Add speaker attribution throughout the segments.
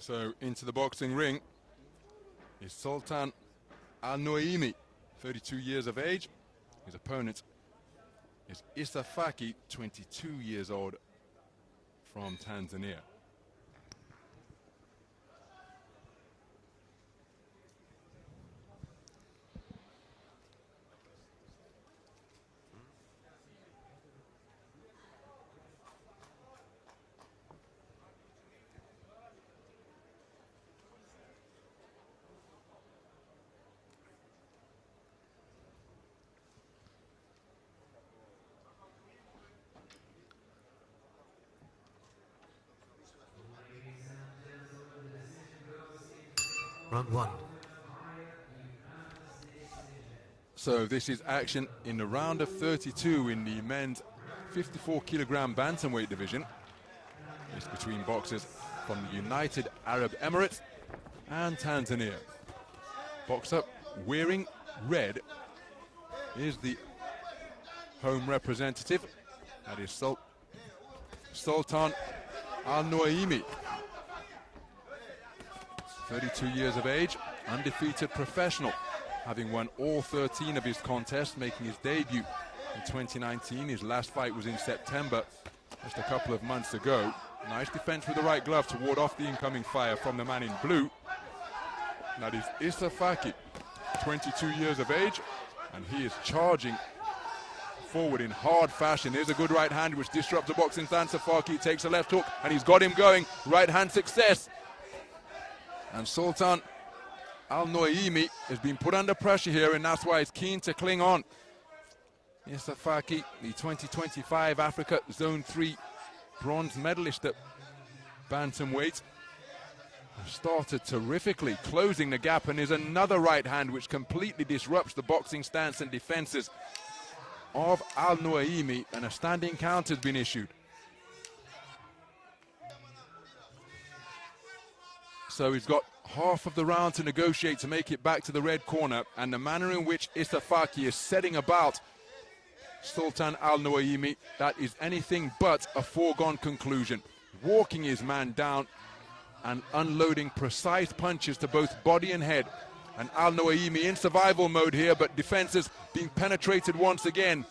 Speaker 1: So into the boxing ring is Sultan ALNUAIMI, 32 years of age. His opponent is Issa Faki, 22 years old, from Tanzania.
Speaker 2: Round one.
Speaker 1: So this is action in the round of 32 in the men's 54-kilogram bantamweight division. It's between boxers from the United Arab Emirates and Tanzania. Boxer wearing red is the home representative. That is Sultan ALNUAIMI. 32 years of age, undefeated professional, having won all 13 of his contests, making his debut in 2019. His last fight was in September, just a couple of months ago. Nice defense with the right glove to ward off the incoming fire from the man in blue. That is Issa Faki, 22 years of age, and he is charging forward in hard fashion. Here's a good right hand which disrupts the boxing stance of Faki. Takes a left hook and he's got him going. Right hand success. And Sultan ALNUAIMI has been put under pressure here, and that's why he's keen to cling on. Issa Faki, the 2025 Africa Zone 3 bronze medalist at bantamweight, started terrifically, closing the gap, and there's another right hand which completely disrupts the boxing stance and defenses of ALNUAIMI, and a standing count has been issued. So he's got half of the round to negotiate to make it back to the red corner, and the manner in which Issa Faki is setting about Sultan ALNUAIMI, that is anything but a foregone conclusion. Walking his man down and unloading precise punches to both body and head. And ALNUAIMI in survival mode here, but defenses being penetrated once again,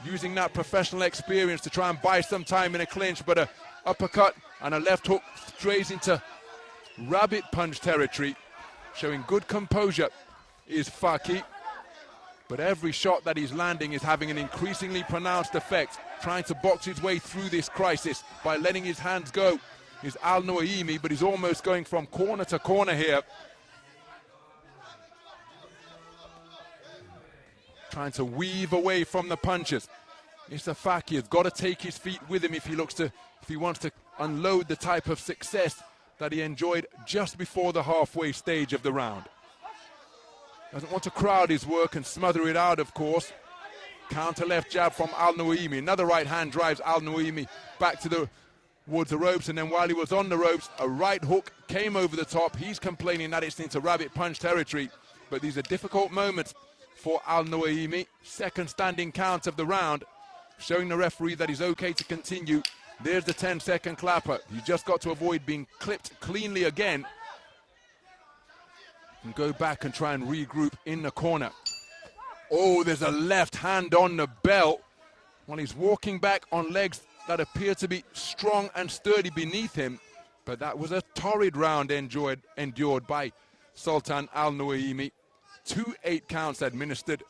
Speaker 1: using that professional experience to try and buy some time in a clinch, but a uppercut and a left hook strays into rabbit punch territory. Showing good composure is Faki, but every shot that he's landing is having an increasingly pronounced effect, trying to box his way through this crisis by letting his hands go is ALNUAIMI, but he's almost going from corner to corner here, trying to weave away from the punches. Issa Faki has got to take his feet with him if he wants to unload the type of success that he enjoyed just before the halfway stage of the round. Doesn't want to crowd his work and smother it out, of course. Counter left jab from ALNUAIMI. Another right hand drives ALNUAIMI back towards the ropes, and then while he was on the ropes, a right hook came over the top. He's complaining that it's into rabbit punch territory, but these are difficult moments for ALNUAIMI. Second standing count of the round, showing the referee that he's okay to continue. There's the 10-second clapper. You just got to avoid being clipped cleanly again and go back and try and regroup in the corner. Oh, there's a left hand on the bell while he's walking back on legs that appear to be strong and sturdy beneath him. But that was a torrid round endured by Sultan ALNUAIMI. 2 8 counts administered.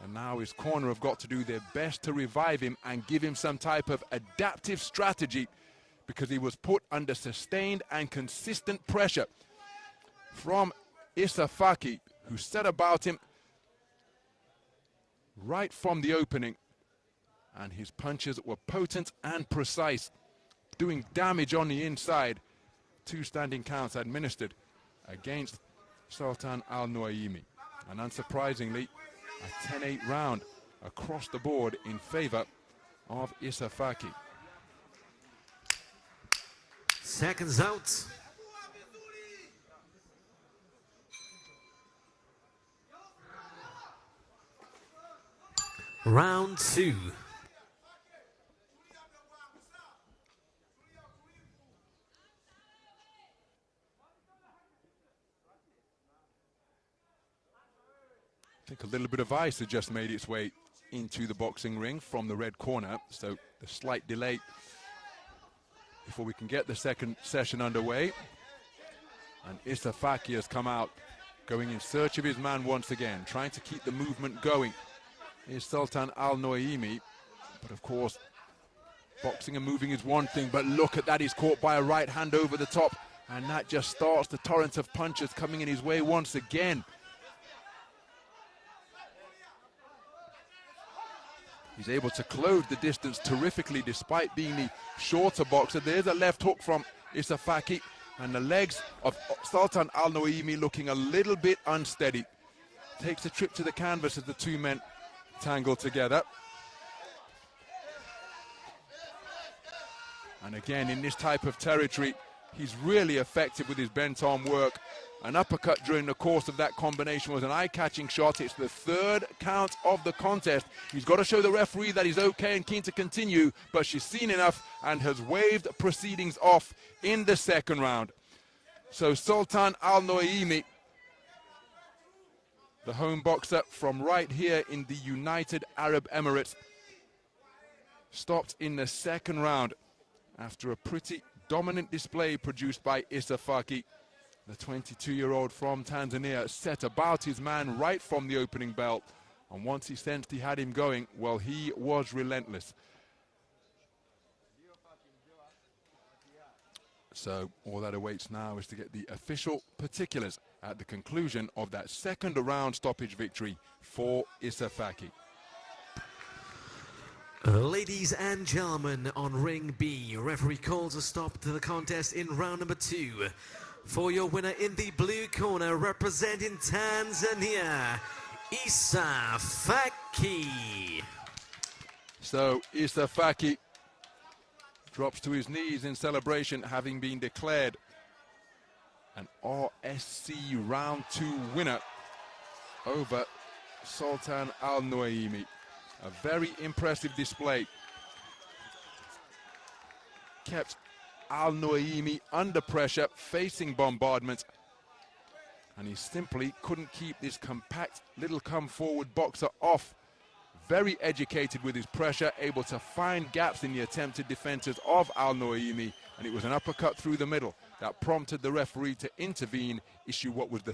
Speaker 1: And now his corner have got to do their best to revive him and give him some type of adaptive strategy, because he was put under sustained and consistent pressure from Issa Faki, who set about him right from the opening. And his punches were potent and precise, doing damage on the inside. 2 standing counts administered against Sultan ALNUAIMI. And unsurprisingly, a 10-8 round across the board in favor of Issa Faki.
Speaker 2: Seconds out. Round 2.
Speaker 1: think a little bit of ice had just made its way into the boxing ring from the red corner, so the slight delay before we can get the second session underway. And Issa Faki has come out, going in search of his man once again, trying to keep the movement going. Here's Sultan ALNUAIMI, but of course, boxing and moving is one thing, but look at that, he's caught by a right hand over the top, and that just starts the torrent of punches coming in his way once again. He's able to close the distance terrifically despite being the shorter boxer. There's a left hook from Issa Faki, and the legs of Sultan ALNUAIMI looking a little bit unsteady. Takes a trip to the canvas as the two men tangle together. And again, in this type of territory, he's really effective with his bent arm work. An uppercut during the course of that combination was an eye-catching shot. It's the third count of the contest. He's got to show the referee that he's okay and keen to continue, but she's seen enough and has waived proceedings off in the second round. So Sultan ALNUAIMI, the home boxer from right here in the United Arab Emirates, stopped in the second round after a pretty dominant display produced by Issa Faki. The 22-year-old from Tanzania set about his man right from the opening bell, and once he sensed he had him going, well, he was relentless. So all that awaits now is to get the official particulars at the conclusion of that second round stoppage victory for Issa Faki.
Speaker 2: Ladies and gentlemen, on ring B, referee calls a stop to the contest in round number 2. For your winner in the blue corner, representing Tanzania, Issa Faki.
Speaker 1: So Issa Faki drops to his knees in celebration, having been declared an RSC round 2 winner over Sultan ALNUAIMI. A very impressive display. Kept ALNUAIMI under pressure, facing bombardment, and he simply couldn't keep this compact little come-forward boxer off. Very educated with his pressure, able to find gaps in the attempted defenses of ALNUAIMI, and it was an uppercut through the middle that prompted the referee to intervene, issue what was the